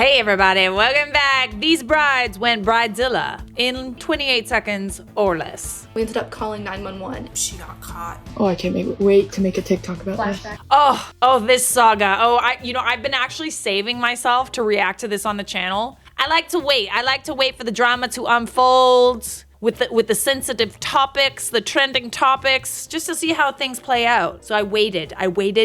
Hey everybody, welcome back. These brides went bridezilla in 28 seconds or less. We ended up calling 911. She got caught. Oh, I can't wait to make a TikTok about this. Oh, this saga. I've been actually saving myself to react to this on the channel. I like to wait for the drama to unfold with the sensitive topics, the trending topics, just to see how things play out. So I waited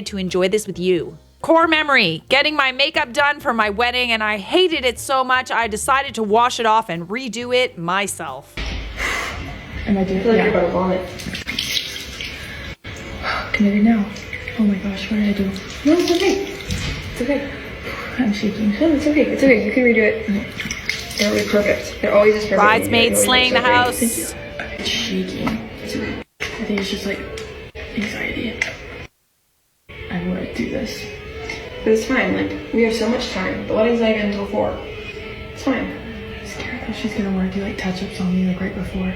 to enjoy this with you. Core memory, getting my makeup done for my wedding, and I hated it so much I decided to wash it off and redo it myself. Am I doing it? Like you're about to vomit. Committed now. Oh my gosh, what did I do? No, it's okay. It's okay. I'm shaking. No, it's okay. It's okay. You can redo it. It'll be perfect. They're always just perfect. Bridesmaids slaying the house. It's shaking. I think it's just like anxiety. I want to do this. But it's fine. Like, we have so much time. The wedding's not even until 4. It's fine. I'm scared that she's gonna want to do like touch-ups on me like right before.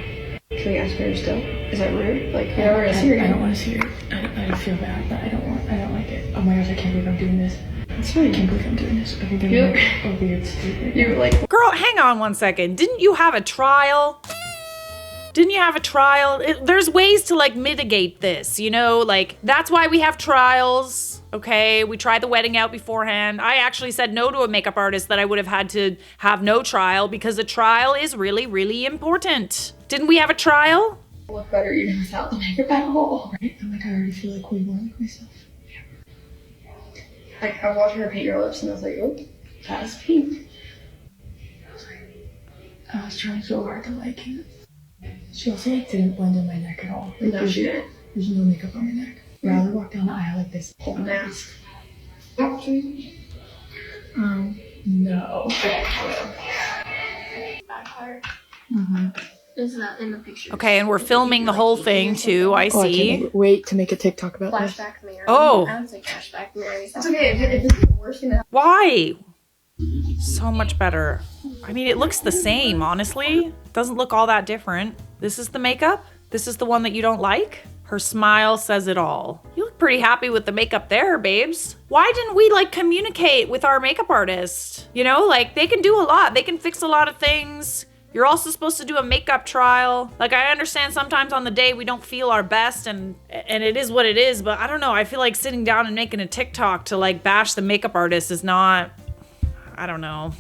Can we ask her still? Is that rude? Like, I don't want to see her. I feel bad, but I don't like it. Oh my gosh, I can't believe I'm doing this. It's fine. I can't believe I'm doing this. I think I'm doing a weird state right You're now. like, Girl, hang on one second. Didn't you have a trial? There's ways to like mitigate this, you know? Like, that's why we have trials, okay? We try the wedding out beforehand. I actually said no to a makeup artist that I would have had to have no trial because a trial is really, really important. Didn't we have a trial? look better even without the makeup at all. Right? I'm like, I already feel like way more like myself. Like, I watched her paint your lips and I was like, oh, that's pink. I was trying so hard to like it. She also like didn't blend in my neck at all. Like, No, she didn't. There's no makeup on my neck. Rather walk down the aisle like this. Whole mask. No. Back part. Mm-hmm. Is that in the picture? Okay, and we're filming the whole thing too, I Oh, I see. can't wait to make a TikTok about this. Flashback Mary. Oh. I would say flashback Mary. It's okay. If this is the worst thing that Why? So much better. I mean, it looks the same, honestly. Doesn't look all that different. This is the makeup? This is the one that you don't like? Her smile says it all. You look pretty happy with the makeup there, babes. Why didn't we like communicate with our makeup artist? You know, like they can do a lot. They can fix a lot of things. You're also supposed to do a makeup trial. Like, I understand sometimes on the day we don't feel our best and it is what it is, but I don't know. I feel like sitting down and making a TikTok to like bash the makeup artist is not, I don't know.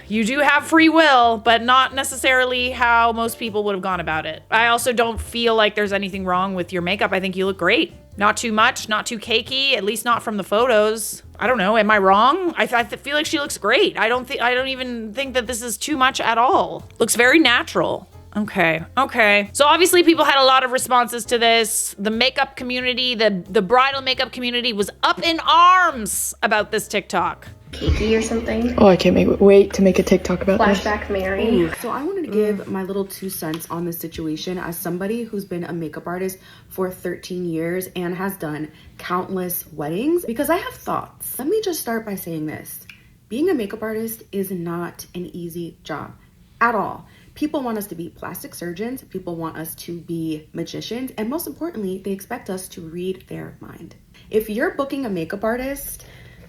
You do have free will, but not necessarily how most people would have gone about it. I also don't feel like there's anything wrong with your makeup. I think you look great. Not too much, not too cakey, at least not from the photos. I don't know, am I wrong? I feel like she looks great. I don't even think that this is too much at all. Looks very natural. Okay. So obviously people had a lot of responses to this. The makeup community, the bridal makeup community was up in arms about this TikTok. cakey or something. Oh, I can't wait to make a TikTok about this. Flashback Mary. So I wanted to give my little 2 cents on this situation as somebody who's been a makeup artist for 13 years and has done countless weddings because I have thoughts. Let me just start by saying this. Being a makeup artist is not an easy job at all. People want us to be plastic surgeons, people want us to be magicians, and most importantly, they expect us to read their mind. If you're booking a makeup artist,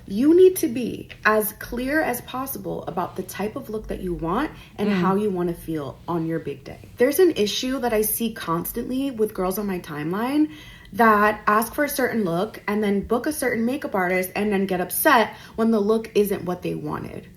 you need to be as clear as possible about the type of look that you want and how you want to feel on your big day. There's an issue that I see constantly with girls on my timeline that ask for a certain look and then book a certain makeup artist and then get upset when the look isn't what they wanted.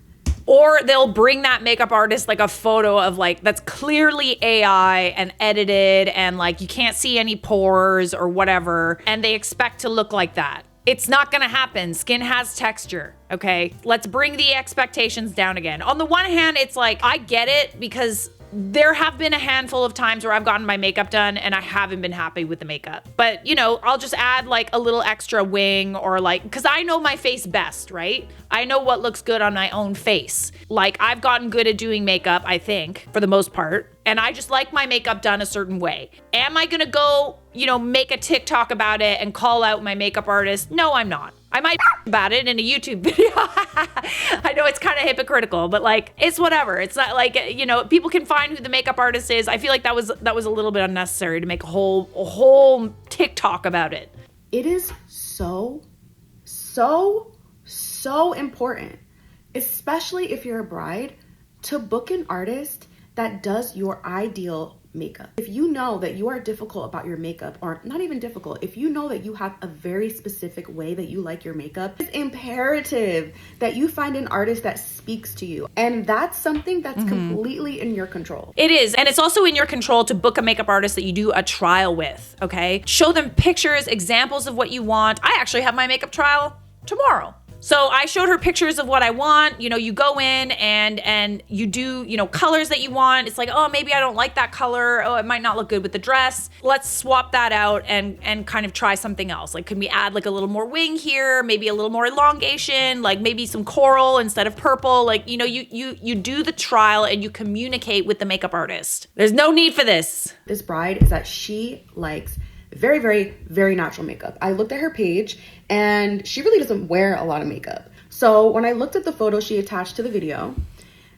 Or they'll bring that makeup artist like a photo of like, that's clearly AI and edited and like you can't see any pores or whatever. And they expect to look like that. It's not gonna happen. Skin has texture, okay? Let's bring the expectations down again. On the one hand, it's like, I get it because there have been a handful of times where I've gotten my makeup done and I haven't been happy with the makeup. But, you know, I'll just add like a little extra wing or like, because I know my face best, right? I know what looks good on my own face. Like, I've gotten good at doing makeup, I think, for the most part. And I just like my makeup done a certain way. Am I gonna go, you know, make a TikTok about it and call out my makeup artist? No, I'm not. I might about it in a YouTube video. I know it's kind of hypocritical, but like, it's whatever. It's not like, you know, people can find who the makeup artist is. I feel like that was a little bit unnecessary to make a whole TikTok about it. It is so important especially if you're a bride, to book an artist that does your ideal makeup. If you know that you are difficult about your makeup, or not even difficult, if you know that you have a very specific way that you like your makeup, it's imperative that you find an artist that speaks to you. And that's something that's completely in your control. It is. And it's also in your control to book a makeup artist that you do a trial with, okay? Show them pictures, examples of what you want. I actually have my makeup trial tomorrow. So I showed her pictures of what I want. You know, you go in and you do, you know, colors that you want. It's like, oh, maybe I don't like that color. Oh, it might not look good with the dress. Let's swap that out and kind of try something else. Like, can we add like a little more wing here? Maybe a little more elongation, like maybe some coral instead of purple. Like, you know, you do the trial and you communicate with the makeup artist. There's no need for this. This bride is that she likes very, very, very natural makeup. I looked at her page and she really doesn't wear a lot of makeup. So when I looked at the photo she attached to the video,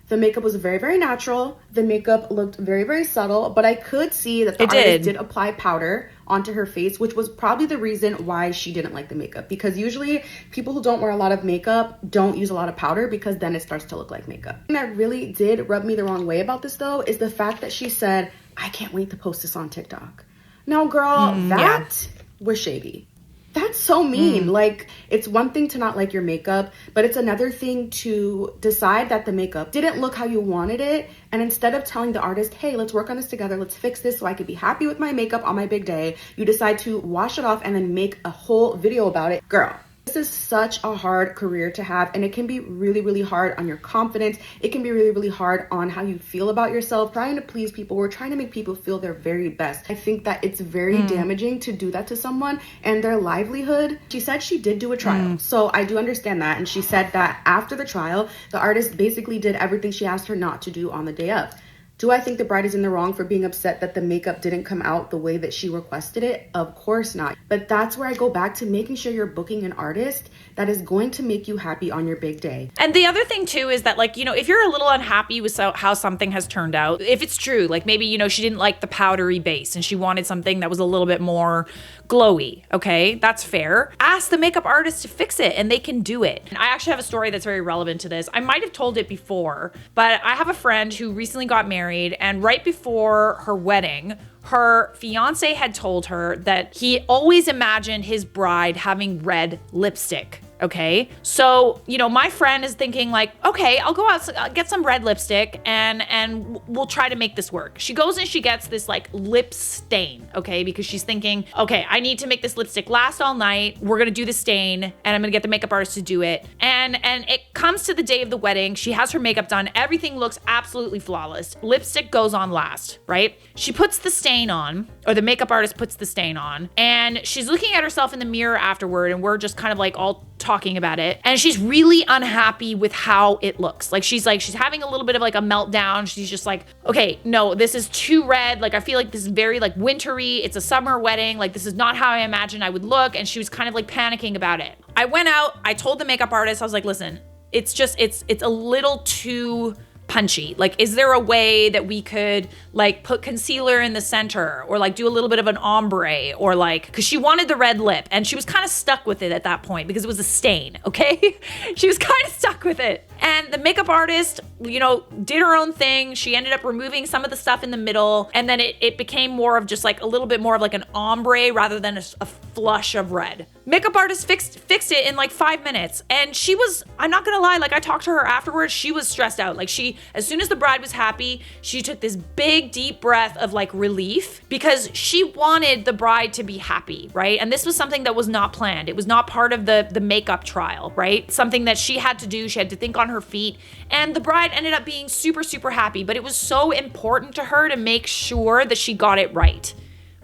the makeup was very, very natural. The makeup looked very, very subtle, but I could see that the artist did apply powder onto her face, which was probably the reason why she didn't like the makeup. Because usually people who don't wear a lot of makeup don't use a lot of powder because then it starts to look like makeup. The thing that really did rub me the wrong way about this though is the fact that she said, I can't wait to post this on TikTok. Now, girl, that was shady. That's so mean. Like, it's one thing to not like your makeup, but it's another thing to decide that the makeup didn't look how you wanted it. And instead of telling the artist, hey, let's work on this together, let's fix this so I could be happy with my makeup on my big day, you decide to wash it off and then make a whole video about it. Girl, this is such a hard career to have, and it can be really, really hard on your confidence. It can be really, really hard on how you feel about yourself. Trying to please people, we're trying to make people feel their very best. I think that it's very damaging to do that to someone and their livelihood. She said she did do a trial, so I do understand that. And she said that after the trial, the artist basically did everything she asked her not to do on the day of. Do I think the bride is in the wrong for being upset that the makeup didn't come out the way that she requested it? Of course not. But that's where I go back to making sure you're booking an artist that is going to make you happy on your big day. And the other thing too is that, like, you know, if you're a little unhappy with how something has turned out, if it's true, like maybe, you know, she didn't like the powdery base and she wanted something that was a little bit more glowy, okay? That's fair. Ask the makeup artist to fix it and they can do it. And I actually have a story that's very relevant to this. I might have told it before, but I have a friend who recently got married, and right before her wedding, her fiance had told her that he always imagined his bride having red lipstick. Okay, so, you know, my friend is thinking like, okay, I'll go out, get some red lipstick and we'll try to make this work. She goes and she gets this like lip stain, okay, because she's thinking, okay, I need to make this lipstick last all night. We're gonna do the stain and I'm gonna get the makeup artist to do it. And it comes to the day of the wedding. She has her makeup done. Everything looks absolutely flawless. Lipstick goes on last, right? She puts the stain on, or the makeup artist puts the stain on, and she's looking at herself in the mirror afterward, and we're just kind of like all talking about it, and she's really unhappy with how it looks. Like she's having a little bit of like a meltdown. She's just like, okay, no, this is too red. Like I feel like this is very like wintry. It's a summer wedding. Like this is not how I imagined I would look. And she was kind of like panicking about it. I went out, I told the makeup artist, I was like, listen, it's a little too punchy. Like, is there a way that we could like put concealer in the center, or like do a little bit of an ombre, or like, because she wanted the red lip and she was kind of stuck with it at that point because it was a stain, okay? She was kind of stuck with it. And the makeup artist, you know, did her own thing. She ended up removing some of the stuff in the middle, and then it became more of just like a little bit more of like an ombre rather than a flush of red. Makeup artist fixed it in like 5 minutes. And she was, I'm not gonna lie, like I talked to her afterwards, she was stressed out. Like as soon as the bride was happy, she took this big deep breath of like relief because she wanted the bride to be happy, right? And this was something that was not planned. It was not part of the makeup trial, right? Something that she had to do. She had to think on her feet, and the bride ended up being super, super happy. But it was so important to her to make sure that she got it right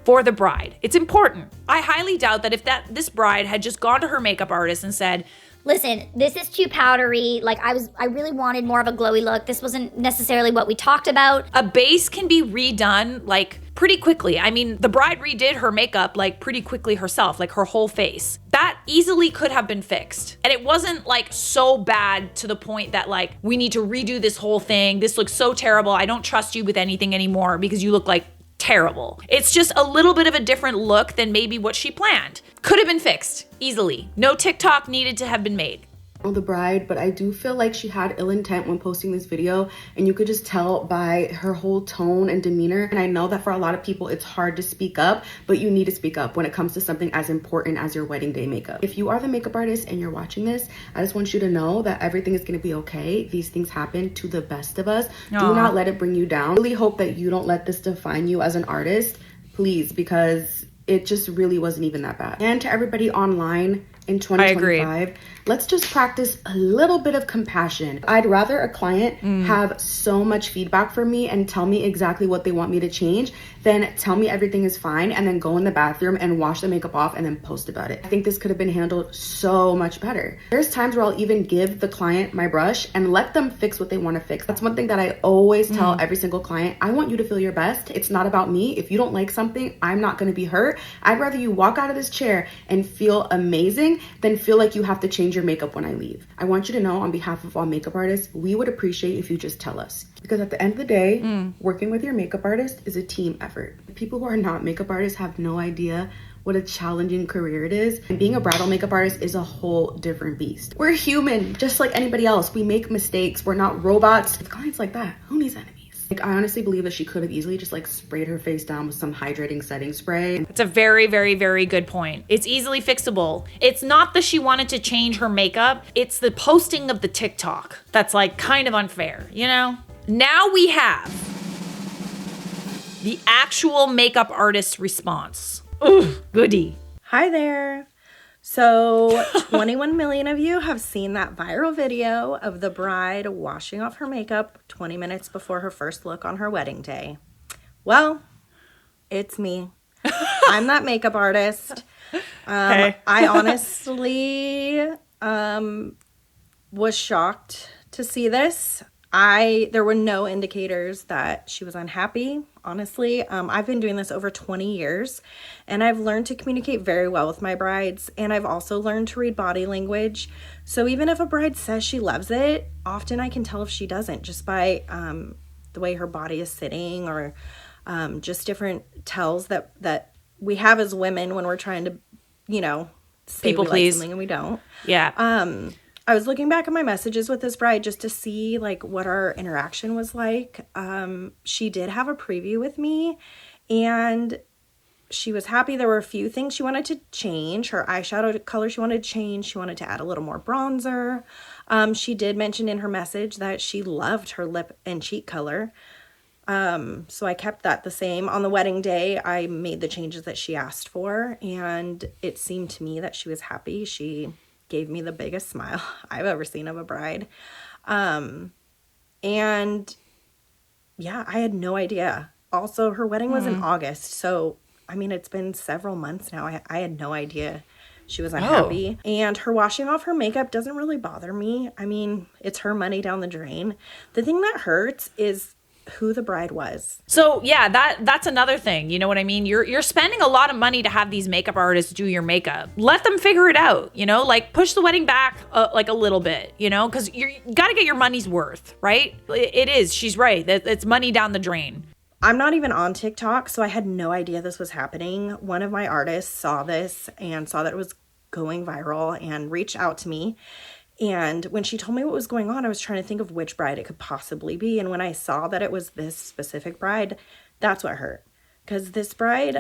for the bride. It's important. I highly doubt that if this bride had just gone to her makeup artist and said, listen, this is too powdery. Like I really wanted more of a glowy look. This wasn't necessarily what we talked about. A base can be redone like pretty quickly. I mean, the bride redid her makeup like pretty quickly herself, like her whole face. That easily could have been fixed. And it wasn't like so bad to the point that like, we need to redo this whole thing. This looks so terrible. I don't trust you with anything anymore because you look like terrible. It's just a little bit of a different look than maybe what she planned. Could have been fixed easily. No TikTok needed to have been made. the bride, but I do feel like she had ill intent when posting this video, and you could just tell by her whole tone and demeanor. And I know that for a lot of people it's hard to speak up, but you need to speak up when it comes to something as important as your wedding day makeup. If you are the makeup artist and you're watching this, I just want you to know that everything is going to be okay. These things happen to the best of us. Aww. Do not let it bring you down. I really hope that you don't let this define you as an artist, please, because it just really wasn't even that bad. And to everybody online in 2025, let's just practice a little bit of compassion. I'd rather a client have so much feedback from me and tell me exactly what they want me to change than tell me everything is fine and then go in the bathroom and wash the makeup off and then post about it. I think this could have been handled so much better. There's times where I'll even give the client my brush and let them fix what they want to fix. That's one thing that I always tell every single client. I want you to feel your best. It's not about me. If you don't like something, I'm not going to be hurt. I'd rather you walk out of this chair and feel amazing than feel like you have to change your makeup when I leave. I want you to know, on behalf of all makeup artists, we would appreciate if you just tell us. Because at the end of the day, working with your makeup artist is a team effort. People who are not makeup artists have no idea what a challenging career it is. And being a bridal makeup artist is a whole different beast. We're human, just like anybody else. We make mistakes. We're not robots. With clients like that, who needs enemies? Like, I honestly believe that she could have easily just like sprayed her face down with some hydrating setting spray. It's a very, very, very good point. It's easily fixable. It's not that she wanted to change her makeup. It's the posting of the TikTok that's like kind of unfair, you know? Now we have the actual makeup artist's response. Ooh, goody. Hi there. So 21 million of you have seen that viral video of the bride washing off her makeup 20 minutes before her first look on her wedding day. Well, it's me. I'm that makeup artist. Hey. I honestly was shocked to see this. There were no indicators that she was unhappy, honestly. I've been doing this over 20 years, and I've learned to communicate very well with my brides, and I've also learned to read body language. So even if a bride says she loves it, often I can tell if she doesn't just by the way her body is sitting, or just different tells that we have as women when we're trying to, you know, say People we please. like something and we don't. Yeah. I was looking back at my messages with this bride just to see like what our interaction was like. She did have a preview with me, and she was happy. There were a few things she wanted to change. Her eyeshadow color she wanted to change. She wanted to add a little more bronzer. She did mention in her message that she loved her lip and cheek color. So I kept that the same. On the wedding day, I made the changes that she asked for, and it seemed to me that she was happy. She gave me the biggest smile I've ever seen of a bride. And yeah, I had no idea. Also, her wedding was in August. So, I mean, it's been several months now. I had no idea she was unhappy. And her washing off her makeup doesn't really bother me. I mean, it's her money down the drain. The thing that hurts is who the bride was. So yeah, that's another thing. You know what I mean? You're spending a lot of money to have these makeup artists do your makeup. Let them figure it out, you know? Like push the wedding back like a little bit, you know? Because you got to get your money's worth, right? It is. She's right. It's money down the drain. I'm not even on TikTok, so I had no idea this was happening. One of my artists saw this and saw that it was going viral and reached out to me. And when she told me what was going on, I was trying to think of which bride it could possibly be. And when I saw that it was this specific bride, that's what hurt. Because this bride,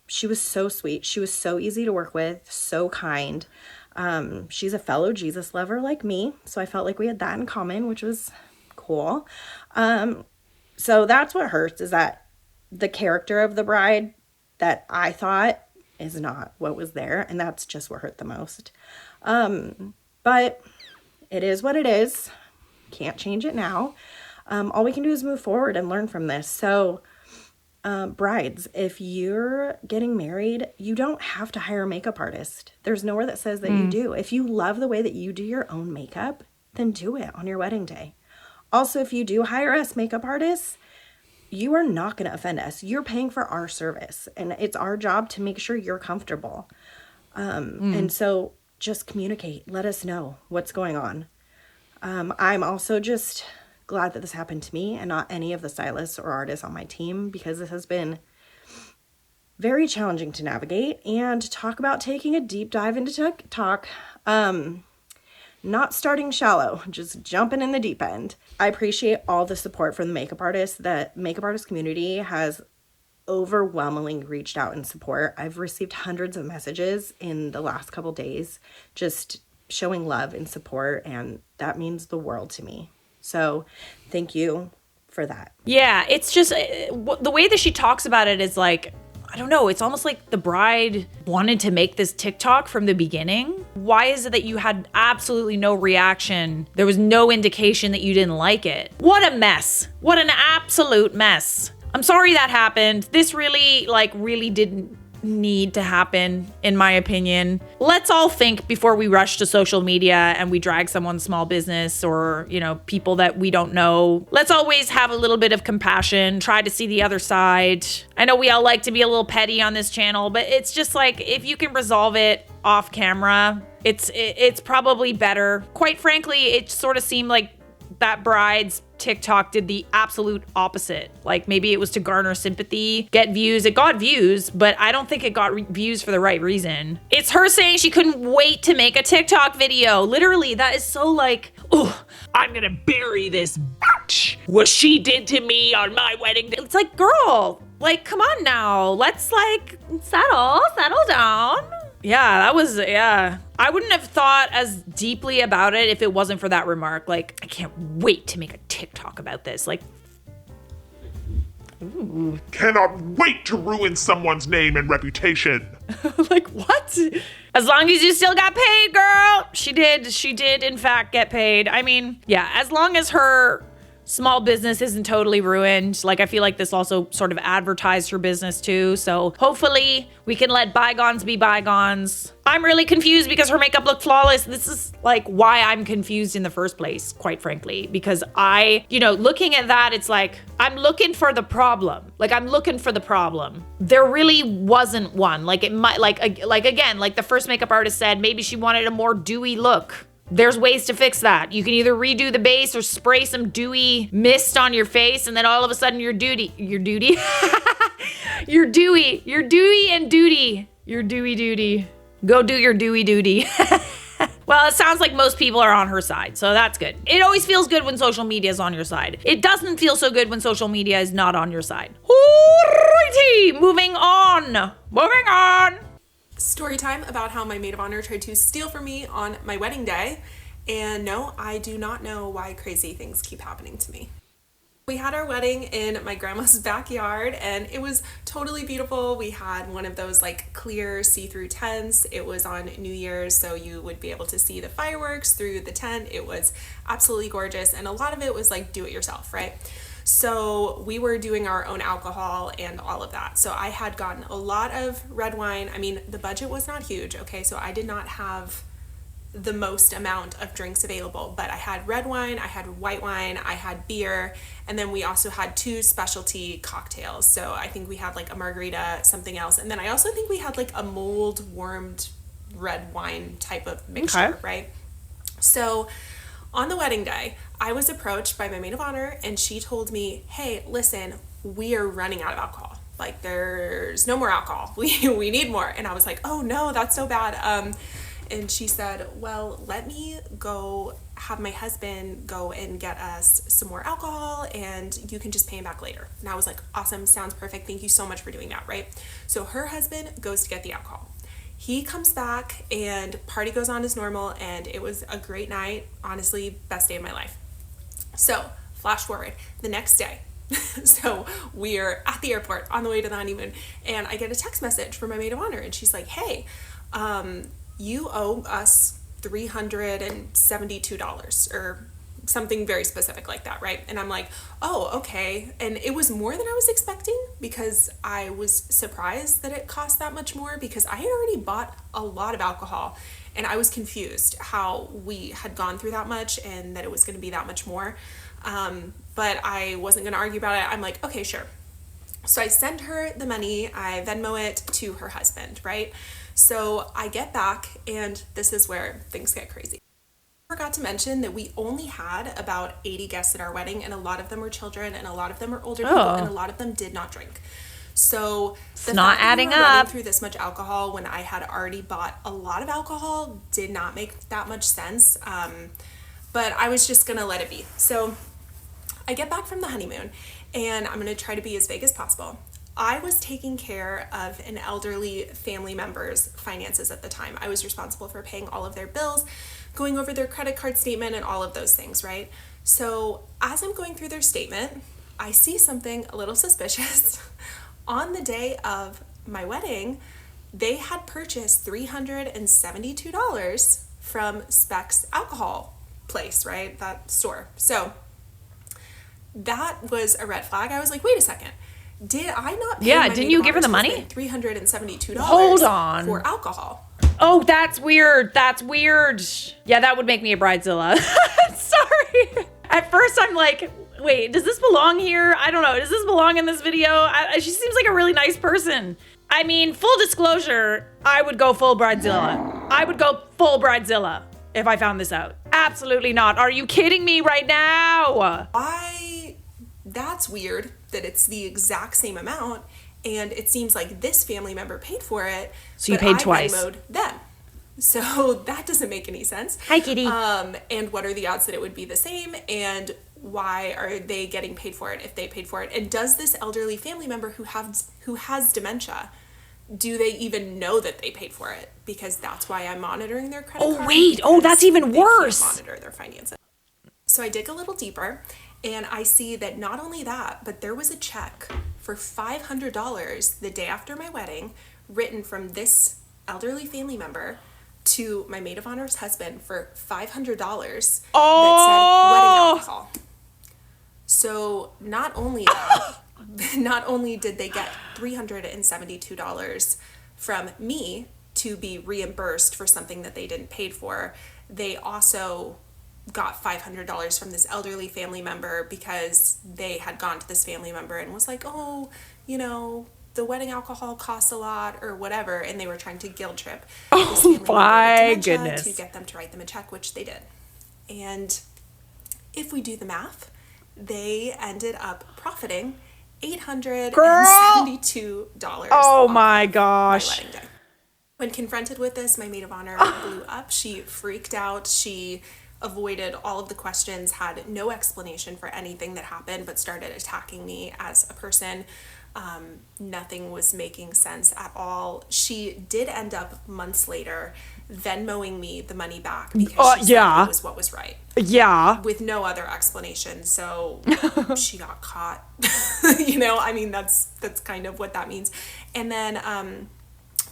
she was so sweet. She was so easy to work with, so kind. She's a fellow Jesus lover like me. So I felt like we had that in common, which was cool. So that's what hurts, is that the character of the bride that I thought is not what was there. And that's just what hurt the most. But it is what it is. Can't change it now. All we can do is move forward and learn from this. So, brides, if you're getting married, you don't have to hire a makeup artist. There's nowhere that says that you do. If you love the way that you do your own makeup, then do it on your wedding day. Also, if you do hire us makeup artists, you are not going to offend us. You're paying for our service, and it's our job to make sure you're comfortable. And so just communicate. Let us know what's going on. I'm also just glad that this happened to me and not any of the stylists or artists on my team, because this has been very challenging to navigate. And to talk about taking a deep dive into TikTok, not starting shallow, just jumping in the deep end. I appreciate all the support from the makeup artists. The makeup artist community has overwhelmingly reached out in support. I've received hundreds of messages in the last couple days just showing love and support, and that means the world to me. So thank you for that. Yeah, it's just the way that she talks about it is like, I don't know, it's almost like the bride wanted to make this TikTok from the beginning. Why is it that you had absolutely no reaction? There was no indication that you didn't like it. What a mess. What an absolute mess. I'm sorry that happened. This really didn't need to happen, in my opinion. Let's all think before we rush to social media and we drag someone's small business or, people that we don't know. Let's always have a little bit of compassion, try to see the other side. I know we all like to be a little petty on this channel, but it's just like, if you can resolve it off camera, it's probably better. Quite frankly, it sort of seemed like that bride's TikTok did the absolute opposite. Like, maybe it was to garner sympathy, get views. It got views, but I don't think it got views for the right reason. It's her saying she couldn't wait to make a TikTok video. Literally, that is so like, oh, I'm gonna bury this bitch. What she did to me on my wedding day. It's like, girl, like, come on now. Let's like settle down. Yeah, I wouldn't have thought as deeply about it if it wasn't for that remark. Like, I can't wait to make a TikTok about this. Like, ooh. Cannot wait to ruin someone's name and reputation. Like, what? As long as you still got paid, girl. She did in fact get paid. I mean, yeah, as long as her small business isn't totally ruined. Like, I feel like this also sort of advertised her business too. So hopefully we can let bygones be bygones. I'm really confused because her makeup looked flawless. This is like why I'm confused in the first place, quite frankly, because looking at that, it's like, I'm looking for the problem. There really wasn't one. Like, it might, again, like the first makeup artist said, maybe she wanted a more dewy look. There's ways to fix that. You can either redo the base or spray some dewy mist on your face, and then all of a sudden you're dewy and duty. Go do your dewy duty. Well, it sounds like most people are on her side, so that's good. It always feels good when social media is on your side. It doesn't feel so good when social media is not on your side. Alrighty, moving on. Story time about how my maid of honor tried to steal from me on my wedding day. And no, I do not know why crazy things keep happening to me. We had our wedding in my grandma's backyard and it was totally beautiful. We had one of those like clear see-through tents. It was on New Year's, so you would be able to see the fireworks through the tent. It was absolutely gorgeous, and a lot of it was like do it yourself, right? So we were doing our own alcohol and all of that. So I had gotten a lot of red wine. I mean, the budget was not huge, okay? So I did not have the most amount of drinks available, but I had red wine, I had white wine, I had beer, and then we also had 2 specialty cocktails. So I think we had like a margarita, something else, and then I also think we had like a mulled warmed red wine type of mixture, right? So on the wedding day, I was approached by my maid of honor and she told me, hey, listen, we are running out of alcohol. Like, there's no more alcohol. We need more. And I was like, oh no, that's so bad. And she said, well, let me go have my husband go and get us some more alcohol and you can just pay him back later. And I was like, awesome, sounds perfect. Thank you so much for doing that, right? So her husband goes to get the alcohol. He comes back and party goes on as normal, and it was a great night. Honestly, best day of my life. So flash forward the next day. So we are at the airport on the way to the honeymoon, and I get a text message from my maid of honor, and she's like, hey, you owe us $372 or something very specific like that, right? And I'm like, oh, okay. And it was more than I was expecting because I was surprised that it cost that much more because I had already bought a lot of alcohol and I was confused how we had gone through that much and that it was going to be that much more. But I wasn't going to argue about it. I'm like, okay, sure. So I send her the money, I Venmo it to her husband, right? So I get back and this is where things get crazy. I forgot to mention that we only had about 80 guests at our wedding, and a lot of them were children and a lot of them were older people and a lot of them did not drink. So the not fact that adding we were running up. through this much alcohol when I had already bought a lot of alcohol did not make that much sense. But I was just gonna let it be. So I get back from the honeymoon and I'm gonna try to be as vague as possible. I was taking care of an elderly family member's finances at the time. I was responsible for paying all of their bills, going over their credit card statement and all of those things, right? So as I'm going through their statement, I see something a little suspicious. On the day of my wedding, they had purchased $372 from Specs Alcohol place, right? That store. So that was a red flag. I was like, wait a second. Did I not pay my didn't you give her the money? $372 Hold on. for alcohol? Oh, that's weird. That's weird. Yeah, that would make me a bridezilla. Sorry. At first, I'm like, wait, does this belong here? I don't know. Does this belong in this video? She seems like a really nice person. I mean, full disclosure, I would go full bridezilla. I would go full bridezilla if I found this out. Absolutely not. Are you kidding me right now? That's weird that it's the exact same amount, and it seems like this family member paid for it. So you paid twice. I Venmo'd them. So that doesn't make any sense. Hi, kitty. And what are the odds that it would be the same? And why are they getting paid for it if they paid for it? And does this elderly family member who has dementia, do they even know that they paid for it? Because that's why I'm monitoring their credit card. Oh, wait. Oh, that's even worse. They can't monitor their finances. So I dig a little deeper, and I see that not only that, but there was a check for $500 the day after my wedding written from this elderly family member to my maid of honor's husband for $500 that said wedding alcohol. So not only that, not only did they get $372 from me to be reimbursed for something that they didn't pay for, they also got $500 from this elderly family member because they had gone to this family member and was like, oh, you know, the wedding alcohol costs a lot or whatever, and they were trying to guilt trip this family member with dementia to get them to write them a check, which they did. And if we do the math, they ended up profiting $872. Oh my gosh. My wedding day. When confronted with this, my maid of honor blew up. She freaked out. She avoided all of the questions, had no explanation for anything that happened, but started attacking me as a person. Nothing was making sense at all. She did end up months later Venmoing me the money back because she said it was what was right. Yeah. With no other explanation. So she got caught. You know, I mean, that's kind of what that means. And then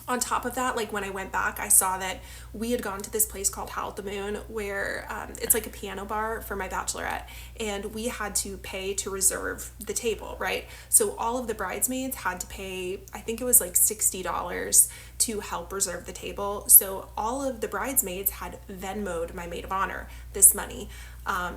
on top of that, like when I went back, I saw that we had gone to this place called Howl at the Moon where it's like a piano bar for my bachelorette, and we had to pay to reserve the table, right? So all of the bridesmaids had to pay, I think it was like $60 to help reserve the table. So all of the bridesmaids had Venmo'd my maid of honor this money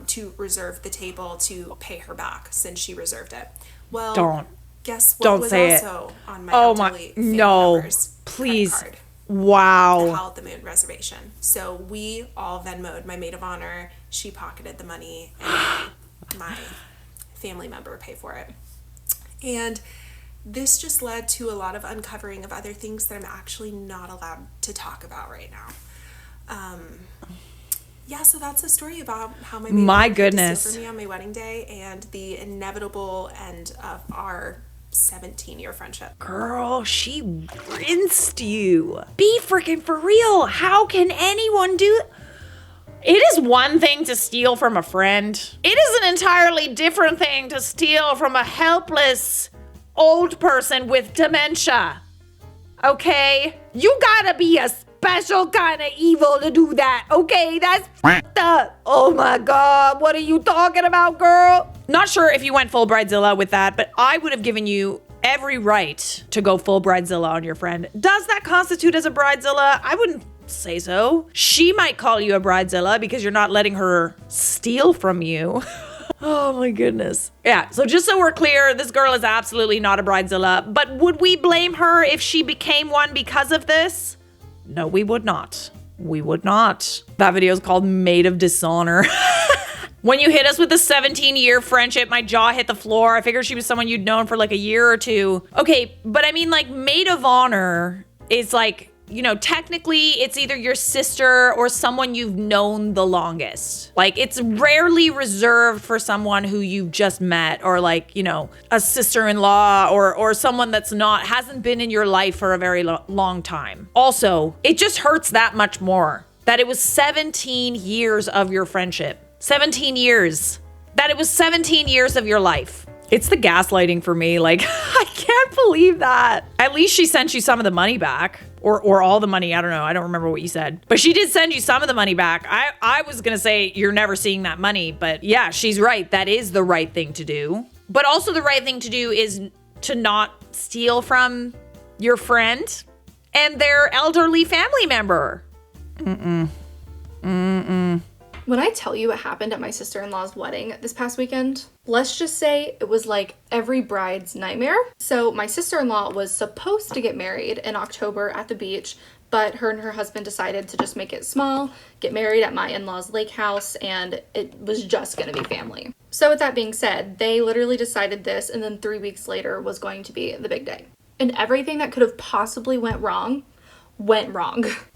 to reserve the table to pay her back since she reserved it. Well, guess what Don't was say also on my elderly family member's please. credit card? Wow. The Howl at the Moon reservation. So we all Venmo'd my maid of honor. She pocketed the money, and my family member paid for it. And this just led to a lot of uncovering of other things that I'm actually not allowed to talk about right now. Yeah, so that's a story about how my maid goodness steal for me on my wedding day and the inevitable end of our 17-year friendship. Girl, she rinsed you. Be freaking for real. How can anyone do it? Is one thing to steal from a friend. It is an entirely different thing to steal from a helpless old person with dementia. Okay? You gotta be a special kind of evil to do that, okay? That's f***ed up. Oh my God, what are you talking about, girl? Not sure if you went full bridezilla with that, but I would have given you every right to go full bridezilla on your friend. Does that constitute as a bridezilla? I wouldn't say so. She might call you a bridezilla because you're not letting her steal from you. Oh my goodness. Yeah, so just so we're clear, this girl is absolutely not a bridezilla, but would we blame her if she became one because of this? No, we would not. We would not. That video is called Maid of Dishonor. When you hit us with a 17-year friendship, my jaw hit the floor. I figured she was someone you'd known for like a year or two. Okay, but I mean, like, maid of honor is like, you know, technically it's either your sister or someone you've known the longest. Like, it's rarely reserved for someone who you've just met, or like, you know, a sister-in-law or someone that's hasn't been in your life for a very long time. Also, it just hurts that much more that it was 17 years of your friendship. 17 years. That it was 17 years of your life. It's the gaslighting for me. Like, I can't believe that. At least she sent you some of the money back. Or all the money. I don't know. I don't remember what you said. But she did send you some of the money back. I was going to say you're never seeing that money. But yeah, she's right. That is the right thing to do. But also the right thing to do is to not steal from your friend and their elderly family member. When I tell you what happened at my sister-in-law's wedding this past weekend, let's just say it was like every bride's nightmare. So my sister-in-law was supposed to get married in October at the beach, but her and her husband decided to just make it small, get married at my in-laws' lake house, and it was just gonna be family. So with that being said, they literally decided this, and then 3 weeks later was going to be the big day. And everything that could have possibly went wrong.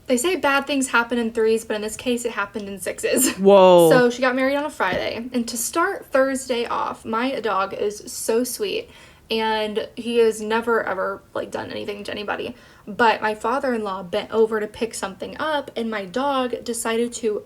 They say bad things happen in threes, but in this case, it happened in sixes. Whoa. So she got married on a Friday, and to start Thursday off, my dog is so sweet, and he has never ever like done anything to anybody. But my father-in-law bent over to pick something up, and my dog decided to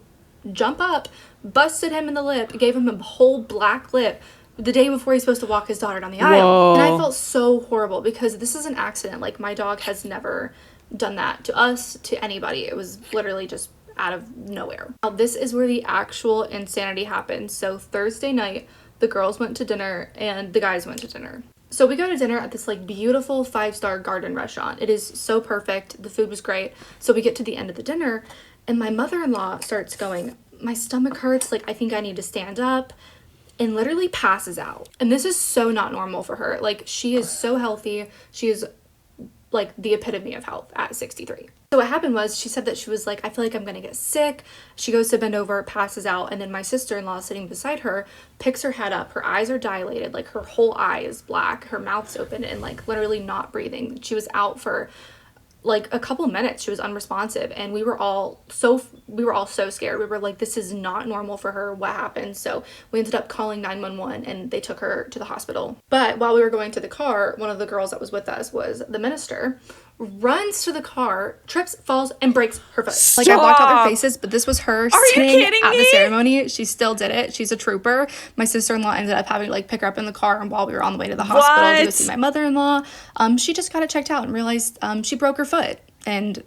jump up, busted him in the lip, gave him a whole black lip the day before he's supposed to walk his daughter down the aisle. Whoa. And I felt so horrible because this is an accident. Like, my dog has never done that to us, to anybody. It was literally just out of nowhere. Now, this is where the actual insanity happened. So Thursday night, the girls went to dinner and the guys went to dinner. So we go to dinner at this like beautiful 5-star garden restaurant. It is so perfect. The food was great. So we get to the end of the dinner and my mother-in-law starts going, my stomach hurts. Like, I think I need to stand up, and literally passes out. And this is so not normal for her. Like, she is so healthy. She is like the epitome of health at 63. So what happened was she said that she was like, I feel like I'm gonna get sick. She goes to bend over, passes out, and then my sister-in-law sitting beside her picks her head up. Her eyes are dilated, like her whole eye is black, her mouth's open, and like literally not breathing. She was out for like a couple minutes. She was unresponsive, and we were all so scared. We were like, this is not normal for her. What happened? So we ended up calling 911 and they took her to the hospital. But while we were going to the car, one of the girls that was with us was the minister, runs to the car, trips, falls, and breaks her foot. Stop. Like, I blocked out their faces, but this was her sitting kidding at me? the ceremony. She still did it. She's a trooper. My sister-in-law ended up having to like pick her up in the car, and while we were on the way to the hospital to go see my mother-in-law, she just got it checked out and realized she broke her foot, and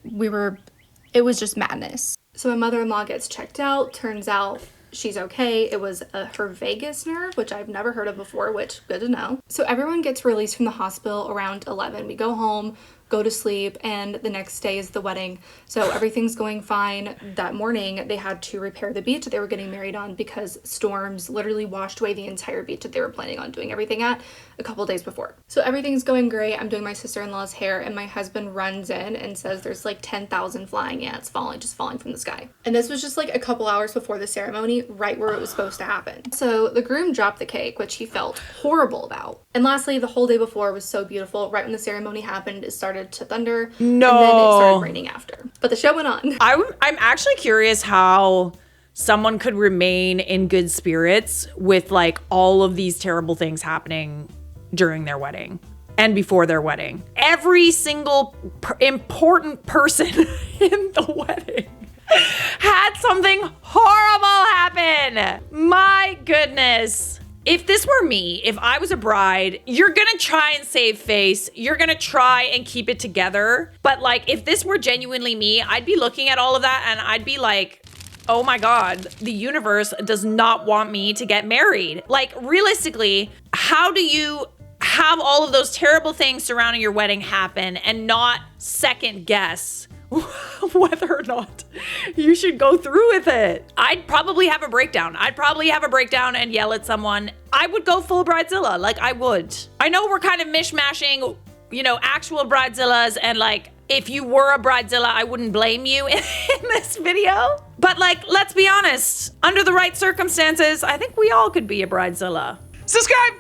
it was just madness. So my mother-in-law gets checked out. Turns out she's okay. It was her vagus nerve, which I've never heard of before, which good to know. So everyone gets released from the hospital around 11. We go home, go to sleep, and the next day is the wedding. So everything's going fine. That morning, they had to repair the beach that they were getting married on because storms literally washed away the entire beach that they were planning on doing everything at a couple days before. So everything's going great. I'm doing my sister-in-law's hair, and my husband runs in and says there's like 10,000 flying ants just falling from the sky. And this was just like a couple hours before the ceremony, right where it was supposed to happen. So the groom dropped the cake, which he felt horrible about. And lastly, the whole day before was so beautiful. Right when the ceremony happened, it started to thunder. No. And then it started raining after. But the show went on. I'm actually curious how someone could remain in good spirits with like all of these terrible things happening during their wedding and before their wedding. Every single important person in the wedding had something horrible happen. My goodness. If this were me, if I was a bride, you're gonna try and save face. You're gonna try and keep it together. But like, if this were genuinely me, I'd be looking at all of that and I'd be like, oh my God, the universe does not want me to get married. Like, realistically, how do you have all of those terrible things surrounding your wedding happen and not second guess whether or not you should go through with it? I'd probably have a breakdown. And yell at someone. I would go full Bridezilla. Like, I would. I know we're kind of mishmashing, you know, actual Bridezillas and like if you were a bridezilla, I wouldn't blame you in this video. But like, let's be honest, under the right circumstances, I think we all could be a bridezilla. Subscribe!